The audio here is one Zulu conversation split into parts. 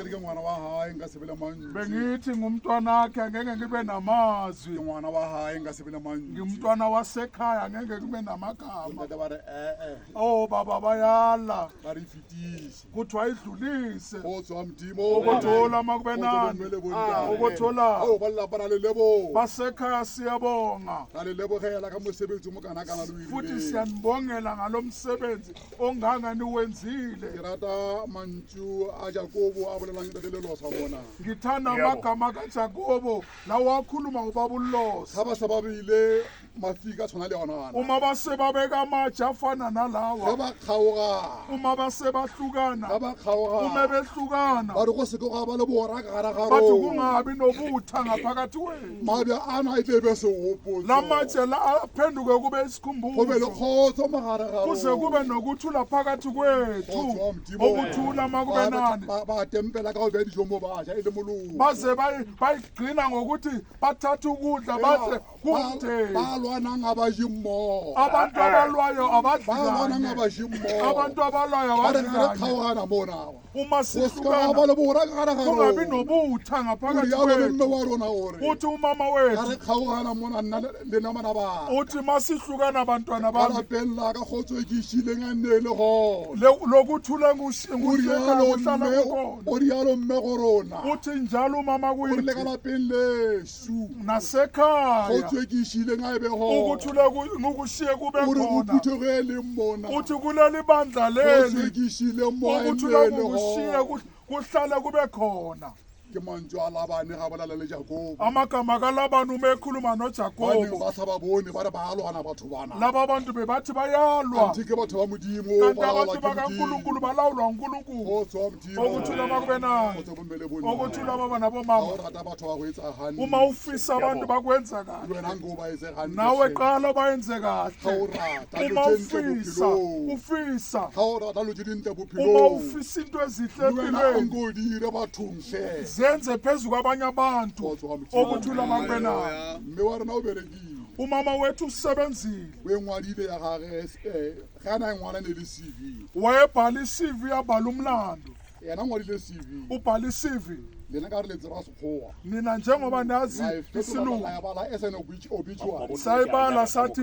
ke ngwana wa hae nka se bele mantsi bengithi ngumntwana wakhe angeke ngibe namazwi ngwana wa hae nka se bele mantsi ngumntwana wasekhaya angeke kube namagama ntate ba re oh baba bayala ba re fitise kuthiwa idlulise go tswa modimo ukuthola makube nani ukuthola ba lelapa ra le lebo basekhaya siyabonga ra le lebogela ka mosebetsi mo kana-kana le o futhi irileng. siyanibongela ngalo msebenzi onganga niwenzile ke rata mantšu a jakobo a bolelang ntate lelo sa bona ngithanda amagama kaJakobo lawa akhuluma ngobabullosi ga ba sa ba beile mafika a tshwana le yonana uma base babeka amatshe afana ge nalawa ba kgaoga uma base bahlukana ga ba uma kgaoga behlukana ba re go seke ga ba le bora ka gara ga bathi rona kungabi nobutha ngaphakathi kwethu mabja ana e tlebe segopotso la matshe la aphenduke kube go be le isikhumbuzo kgotso mogare ga kuze kube nokuthula phakathi kwethu okuthula makube nani ba tempela ka go beya dijo mo baja e le molomo baze bayigcina ngokuthi bathathe ukudla badle kumde ba lwanang a ba je mmogo abantu abalwayo ba lwanang a abadlane ba je mmogo abantu abalwayo ba re ga re abadlane kgaogana monawa uma go seka ga sihlukana ba le bora ka gara ga kungabi rona nobutha o ngaphakathi rialo le mme kwethu wa rona gore uthi umama ga wethu re kgaogana mona nna le namana ba uthi masihlukana bantwana ba bami lapeng la ka kgotso e ke išileng a nne le gona lokuthula o kuhlala kukhona rialo mme go rona uthi njalo umama gore le ka kwithi lapeng lesu nasekhaya kgotso e ke išileng a e be gona ukuthula ngukushiye kube gore go khona phuthe ge e leng mona uthi kuleli bandla kgotso e leli ke išileng mo a ukuthula nne le ngukushiye gona kuhlale kube khona ke mantšu a labane ga bolela le jakobo amagama kalabani uma ekhuluma baneng noJakobo ba sa ba bone ba re ba lwana batho bana laba abantu bebathi bayalwa anti ke batho ba modimo kanti ba abantu laolwa ke bakaNkulunkulu balawulwa uNkulunkulu kgotso wa modimo okuthula makube nani kgotso bomme bonna okuthula baba ga o nabomama rata batho ba go etsa uma gane ufisa abantu bakwenza le kahle wena nke o ba etse gane nawe qala bayenze ga o kahle rata uma lo tse ntle ufisa bophelong ufisa ga o rata lo tse dintle uma bophelong ufisa into ezihle le wena empilweni anke o dire bathong hle zenze phezu kwabanye abantu kgotso wa modimo okuthula makube nani mme wa rena o berekile umama wethu usebenzile o e ngwadile ya gage ge a na e ngwana ne le cv wayebhala i-CV yabhala umlando yena a ngwadile cv ubhala i-CV lena ka re le tseba sekgowa nina njengoba nazi isilungu yabala as an obituary sayibala sathi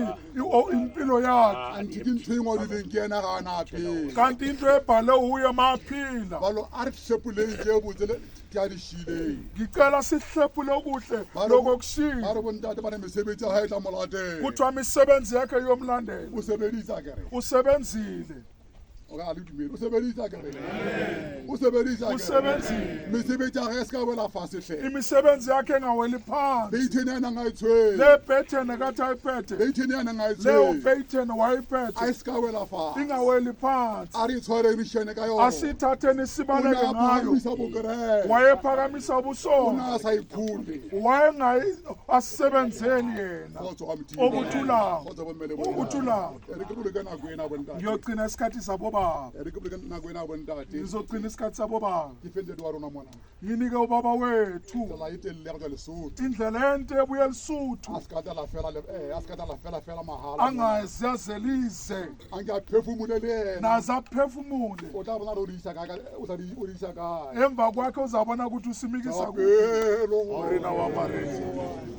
impilo yakhe anti ke ntho e ngwadileng ke ena ga a na pele kanti into ebhale uye maphila balo a re tlhepoleng ke e botse ke a di šileng ngicela sihlephule okuhle ba lokokushila re bontate ba ne mesebetsi ya ga e tla molateng kuthiwa imisebenzi yakhe yomlandela o sebedisa kere usebenzile o ka le dumedi o sebedisa kere o sebedisa kere usebenzile mesebetsi ya ga e se ka wela fase hle imisebenzi yakhe engaweli phansi beithene ya nang a e tshwere lebhethene kathi ayiphethe beithene ya nang a e leyo tshwere bhethene a wayiphethe e se ka wela fase ingaweli phansi a re tshware re šene ka yona asithatheni o ne sibaleke a ngayo phagamisa bokereke wayephakamisa o ubusona ne a sa ikhule asisebenzeni yena kgotso wa modimo okuthulayo kgotso bommele okuthulayo e re ke boloke nako ena bontate ngiyogcina isikhathi sabobaba e re ke boloke nako ena bontate ngizogcina isikhathi sabobaba ke fendedi wa rona mona yinike ubaba wethu tsela e telele ya go tswa lesotho indlela ente ebuye elisuthu a se ka tla fela mahala angazi azelize anke a phefumule le ena naze aphefumule o tla bona re o di isa kae emva kwakhe uzabona ukuthi usimikisa kuphi apelo wena wamarezi